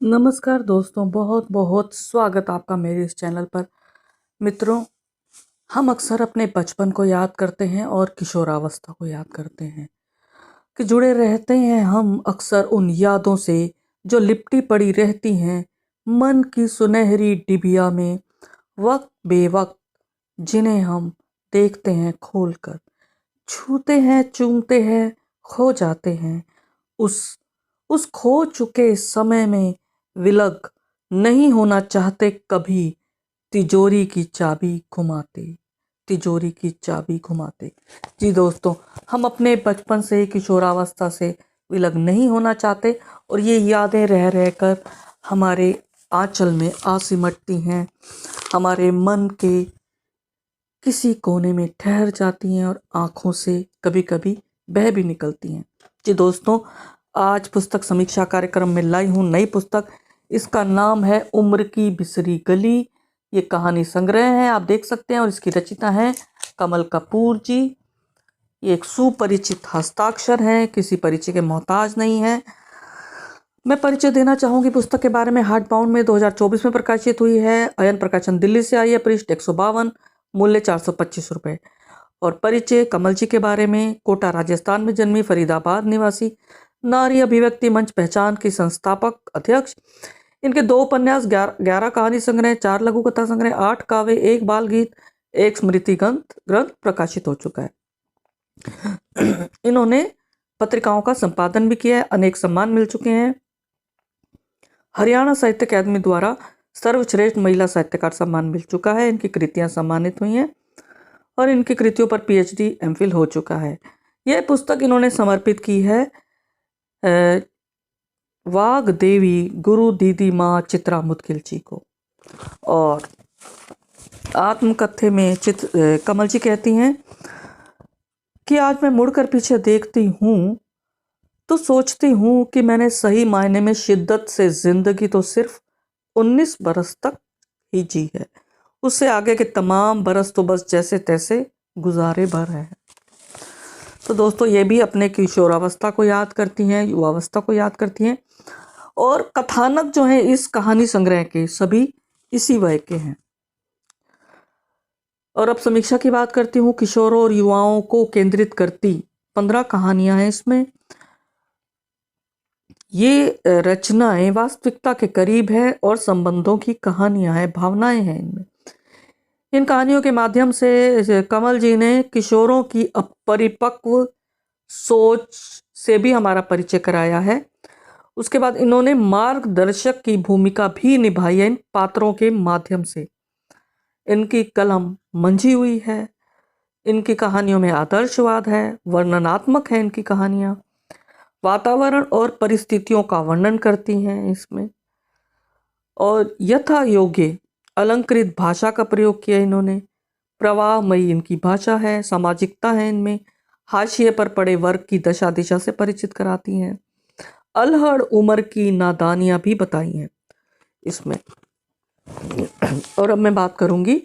नमस्कार दोस्तों, बहुत बहुत स्वागत आपका मेरे इस चैनल पर। मित्रों, हम अक्सर अपने बचपन को याद करते हैं और किशोरावस्था को याद करते हैं कि जुड़े रहते हैं हम अक्सर उन यादों से जो लिपटी पड़ी रहती हैं मन की सुनहरी डिबिया में, वक्त बेवक्त, जिन्हें हम देखते हैं खोलकर, छूते हैं, चूमते हैं, खो जाते हैं उस उस खो चुके समय में। विलग नहीं होना चाहते कभी, तिजोरी की चाबी घुमाते, तिजोरी की चाबी घुमाते। जी दोस्तों, हम अपने बचपन से किशोरावस्था से विलग नहीं होना चाहते और ये यादें रह रहकर हमारे आंचल में आ सिमटती हैं, हमारे मन के किसी कोने में ठहर जाती हैं और आंखों से कभी कभी बह भी निकलती हैं। जी दोस्तों, आज पुस्तक समीक्षा कार्यक्रम में लाई हूँ नई पुस्तक। इसका नाम है उम्र की बिसरी गली। ये कहानी संग्रह है, आप देख सकते हैं, और इसकी रचयिता है कमल कपूर जी। ये एक सुपरिचित हस्ताक्षर है, किसी परिचय के मोहताज नहीं है। मैं परिचय देना चाहूंगी पुस्तक के बारे में। हार्ड बाउंड में 2024 में प्रकाशित हुई है। अयन प्रकाशन दिल्ली से आई है। पृष्ठ 152, मूल्य 425 रुपये। और परिचय कमल जी के बारे में। कोटा राजस्थान में जन्मी, फरीदाबाद निवासी, नारी अभिव्यक्ति मंच पहचान की संस्थापक अध्यक्ष। इनके 2 उपन्यास, 11 कहानी संग्रह, 4 लघु कथा संग्रह, 8 काव्य, 1 बाल गीत, 1 स्मृति ग्रंथ प्रकाशित हो चुका है। इन्होंने पत्रिकाओं का संपादन भी किया है। अनेक सम्मान मिल चुके हैं। हरियाणा साहित्य अकादमी द्वारा सर्वश्रेष्ठ महिला साहित्यकार सम्मान मिल चुका है। इनकी कृतियां सम्मानित हुई हैं और इनकी कृतियों पर पीएचडी एमफिल हो चुका है। यह पुस्तक इन्होंने समर्पित की है वाग देवी गुरु दीदी माँ चित्रा मुदगिल जी को। और आत्मकथ्य में कमल जी कहती हैं कि आज मैं मुड़कर पीछे देखती हूँ तो सोचती हूँ कि मैंने सही मायने में शिद्दत से जिंदगी तो सिर्फ 19 बरस तक ही जी है। उससे आगे के तमाम बरस तो बस जैसे तैसे गुजारे भर हैं। तो दोस्तों, ये भी अपने किशोरावस्था को याद करती हैं, युवावस्था को याद करती हैं। और कथानक जो है इस कहानी संग्रह के सभी इसी वय के हैं। और अब समीक्षा की बात करती हूँ। किशोरों और युवाओं को केंद्रित करती 15 कहानियां हैं इसमें। ये रचनाएं वास्तविकता के करीब है और संबंधों की कहानियां हैं, भावनाएं हैं इनमें। इन कहानियों के माध्यम से कमल जी ने किशोरों की अपरिपक्व सोच से भी हमारा परिचय कराया है। उसके बाद इन्होंने मार्गदर्शक की भूमिका भी निभाई है इन पात्रों के माध्यम से। इनकी कलम मंझी हुई है। इनकी कहानियों में आदर्शवाद है, वर्णनात्मक है इनकी कहानियां, वातावरण और परिस्थितियों का वर्णन करती हैं इसमें। और यथा योग्य अलंकृत भाषा का प्रयोग किया इन्होंने। प्रवाहमयी इनकी भाषा है, सामाजिकता है इनमें, हाशिए पर पड़े वर्ग की दशा दिशा से परिचित कराती हैं, अलहड़ उम्र की नादानियां भी बताई हैं इसमें। और अब मैं बात करूंगी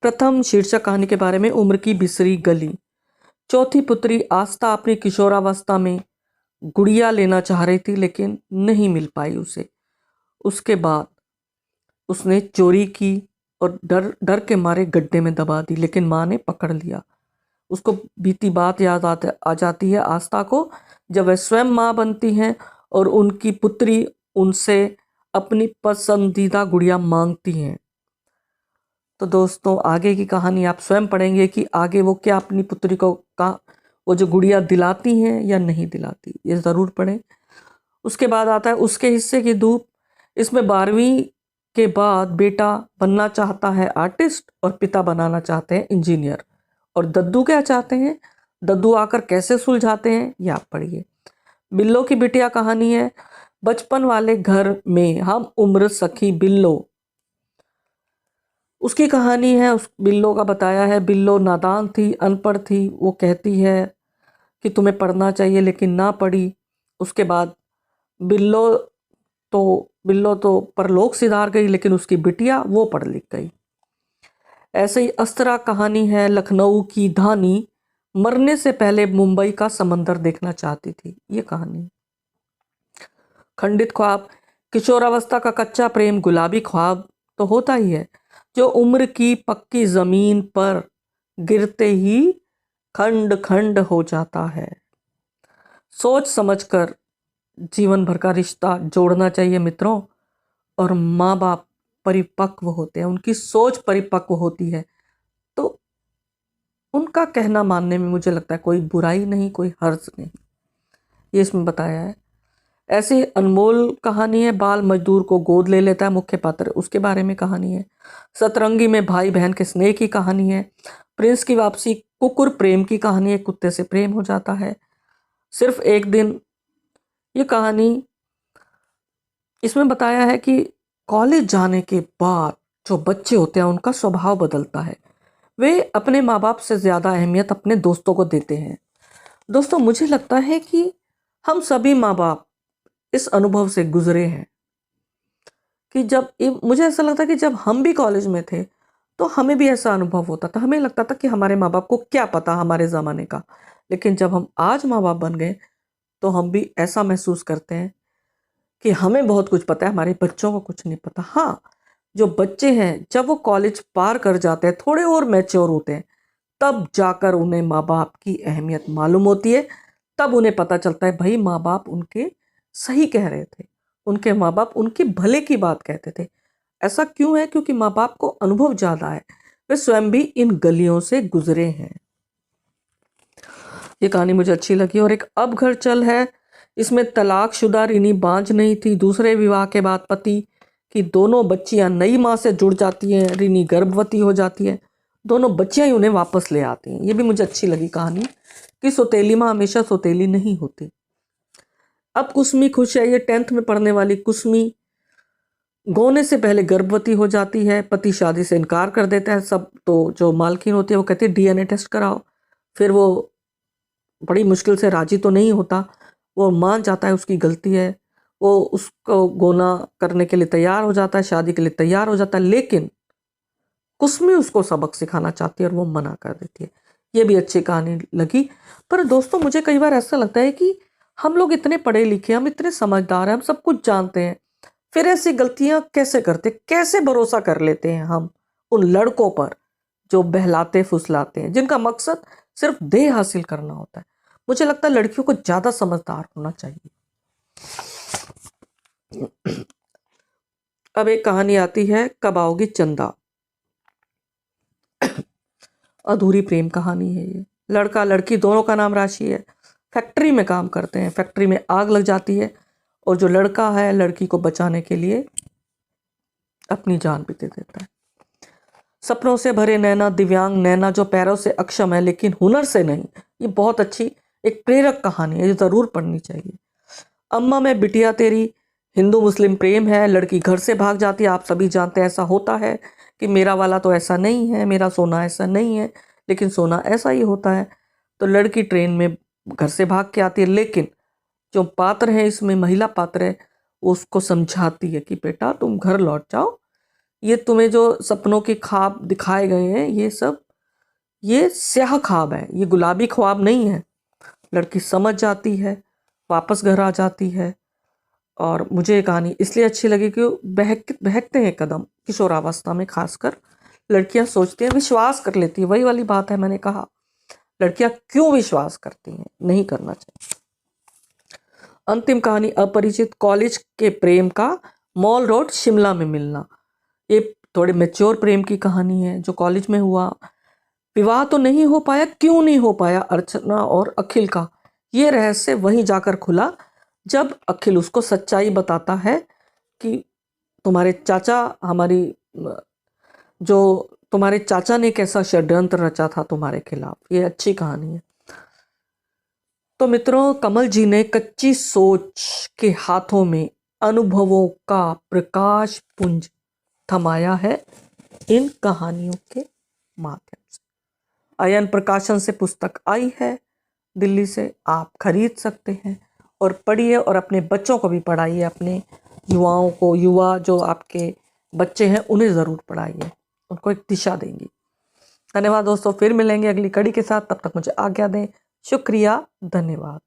प्रथम शीर्षक कहानी के बारे में, उम्र की बिसरी गली। चौथी पुत्री आस्था अपनी किशोरावस्था में गुड़िया लेना चाह रही थी, लेकिन नहीं मिल पाई उसे। उसके बाद उसने चोरी की और डर डर के मारे गड्ढे में दबा दी, लेकिन माँ ने पकड़ लिया। उसको बीती बात याद आ जाती है आस्था को, जब वह स्वयं माँ बनती हैं और उनकी पुत्री उनसे अपनी पसंदीदा गुड़िया मांगती हैं। तो दोस्तों, आगे की कहानी आप स्वयं पढ़ेंगे कि आगे वो क्या अपनी पुत्री को का वो जो गुड़िया दिलाती हैं या नहीं दिलाती, ये ज़रूर पढ़ें। उसके बाद आता है उसके हिस्से की धूप। इसमें 12वीं के बाद बेटा बनना चाहता है आर्टिस्ट और पिता बनाना चाहते हैं इंजीनियर। और दद्दू क्या चाहते हैं, दद्दू आकर कैसे सुलझाते हैं, ये आप पढ़िए। बिल्लो की बिटिया कहानी है। बचपन वाले घर में हम उम्र सखी बिल्लो, उसकी कहानी है। उस बिल्लो का बताया है। बिल्लो नादान थी, अनपढ़ थी। वो कहती है कि तुम्हें पढ़ना चाहिए, लेकिन ना पढ़ी। उसके बाद बिल्लो बिल्लो तो परलोक सिधार गई, लेकिन उसकी बिटिया वो पढ़ लिख गई। ऐसे ही अस्त्रा कहानी है। लखनऊ की धानी मरने से पहले मुंबई का समंदर देखना चाहती थी, ये कहानी। खंडित ख्वाब, किशोरावस्था का कच्चा प्रेम गुलाबी ख्वाब तो होता ही है, जो उम्र की पक्की जमीन पर गिरते ही खंड खंड हो जाता है। सोच समझकर जीवन भर का रिश्ता जोड़ना चाहिए मित्रों। और माँ बाप परिपक्व होते हैं, उनकी सोच परिपक्व होती है, तो उनका कहना मानने में मुझे लगता है कोई बुराई नहीं, कोई हर्ज नहीं। ये इसमें बताया है। ऐसी अनमोल कहानी है, बाल मजदूर को गोद ले लेता है मुख्य पात्र, उसके बारे में कहानी है। सतरंगी में भाई बहन के स्नेह की कहानी है। प्रिंस की वापसी कुकुर प्रेम की कहानी है, कुत्ते से प्रेम हो जाता है। सिर्फ एक दिन, ये कहानी इसमें बताया है कि कॉलेज जाने के बाद जो बच्चे होते हैं उनका स्वभाव बदलता है। वे अपने माँ बाप से ज़्यादा अहमियत अपने दोस्तों को देते हैं। दोस्तों, मुझे लगता है कि हम सभी माँ बाप इस अनुभव से गुजरे हैं कि मुझे ऐसा लगता है कि जब हम भी कॉलेज में थे तो हमें भी ऐसा अनुभव होता था। हमें लगता था कि हमारे माँ बाप को क्या पता हमारे ज़माने का। लेकिन जब हम आज माँ बाप बन गए तो हम भी ऐसा महसूस करते हैं कि हमें बहुत कुछ पता है, हमारे बच्चों को कुछ नहीं पता। हाँ, जो बच्चे हैं जब वो कॉलेज पार कर जाते हैं, थोड़े और मैच्योर होते हैं, तब जाकर उन्हें माँ बाप की अहमियत मालूम होती है। तब उन्हें पता चलता है भाई माँ बाप उनके सही कह रहे थे, उनके माँ बाप उनके भले की बात कहते थे। ऐसा क्यों है? क्योंकि माँ बाप को अनुभव ज़्यादा है, वे स्वयं भी इन गलियों से गुजरे हैं। ये कहानी मुझे अच्छी लगी। और एक अब घर चल है, इसमें तलाकशुदा रिनी बांझ नहीं थी। दूसरे विवाह के बाद पति की दोनों बच्चियां नई माँ से जुड़ जाती हैं। रिनी गर्भवती हो जाती है, दोनों बच्चियां ही उन्हें वापस ले आती हैं। ये भी मुझे अच्छी लगी कहानी कि सौतेली माँ हमेशा सौतेली नहीं होती। अब कुसमी खुश है। ये 10th में पढ़ने वाली कुसमी गोने से पहले गर्भवती हो जाती है। पति शादी से इनकार कर देता है। सब तो जो मालकिन होती है वो कहती है DNA टेस्ट कराओ। फिर वो बड़ी मुश्किल से राजी तो नहीं होता, वो मान जाता है उसकी गलती है, वो उसको गोना करने के लिए तैयार हो जाता है, शादी के लिए तैयार हो जाता है। लेकिन कुसमी उसको सबक सिखाना चाहती है और वो मना कर देती है। ये भी अच्छी कहानी लगी। पर दोस्तों, मुझे कई बार ऐसा लगता है कि हम लोग इतने पढ़े लिखे, हम इतने समझदार हैं, हम सब कुछ जानते हैं, फिर ऐसी गलतियां कैसे करते, कैसे भरोसा कर लेते हैं हम उन लड़कों पर जो बहलाते फुसलाते हैं, जिनका मकसद सिर्फ देह हासिल करना होता है। मुझे लगता है लड़कियों को ज्यादा समझदार होना चाहिए। अब एक कहानी आती है, कब आओगी चंदा। अधूरी प्रेम कहानी है ये। लड़का लड़की दोनों का नाम राशि है, फैक्ट्री में काम करते हैं। फैक्ट्री में आग लग जाती है और जो लड़का है लड़की को बचाने के लिए अपनी जान भी दे देता है। सपनों से भरे नैना, दिव्यांग नैना जो पैरों से अक्षम है लेकिन हुनर से नहीं। ये बहुत अच्छी एक प्रेरक कहानी है, ये ज़रूर पढ़नी चाहिए। अम्मा मैं बिटिया तेरी, हिंदू मुस्लिम प्रेम है। लड़की घर से भाग जाती है। आप सभी जानते हैं ऐसा होता है कि मेरा वाला तो ऐसा नहीं है, मेरा सोना ऐसा नहीं है, लेकिन सोना ऐसा ही होता है। तो लड़की ट्रेन में घर से भाग के आती है, लेकिन जो पात्र है इसमें, महिला पात्र है, वो उसको समझाती है कि बेटा तुम घर लौट जाओ, ये तुम्हें जो सपनों के ख्वाब दिखाए गए हैं ये स्याह ख्वाब है, ये गुलाबी ख्वाब नहीं है। लड़की समझ जाती है, वापस घर आ जाती है। और मुझे ये कहानी इसलिए अच्छी लगी कि बहकते हैं कदम किशोरावस्था में, खासकर लड़कियां सोचती हैं, विश्वास कर लेती है। वही वाली बात है, मैंने कहा लड़कियां क्यों विश्वास करती हैं, नहीं करना चाहिए। अंतिम कहानी, अपरिचित कॉलेज के प्रेम का मॉल रोड शिमला में मिलना। ये थोड़े मैच्योर प्रेम की कहानी है जो कॉलेज में हुआ। विवाह तो नहीं हो पाया, क्यों नहीं हो पाया अर्चना और अखिल का, ये रहस्य वहीं जाकर खुला जब अखिल उसको सच्चाई बताता है कि तुम्हारे चाचा ने कैसा षड्यंत्र रचा था तुम्हारे खिलाफ। ये अच्छी कहानी है। तो मित्रों, कमल जी ने कच्ची सोच के हाथों में अनुभवों का प्रकाश पुंज थमाया है इन कहानियों के माध्यम से। अयन प्रकाशन से पुस्तक आई है दिल्ली से, आप खरीद सकते हैं और पढ़िए और अपने बच्चों को भी पढ़ाइए। अपने युवाओं को, युवा जो आपके बच्चे हैं उन्हें ज़रूर पढ़ाइए, उनको एक दिशा देंगी। धन्यवाद दोस्तों, फिर मिलेंगे अगली कड़ी के साथ। तब तक मुझे आज्ञा दें। शुक्रिया, धन्यवाद।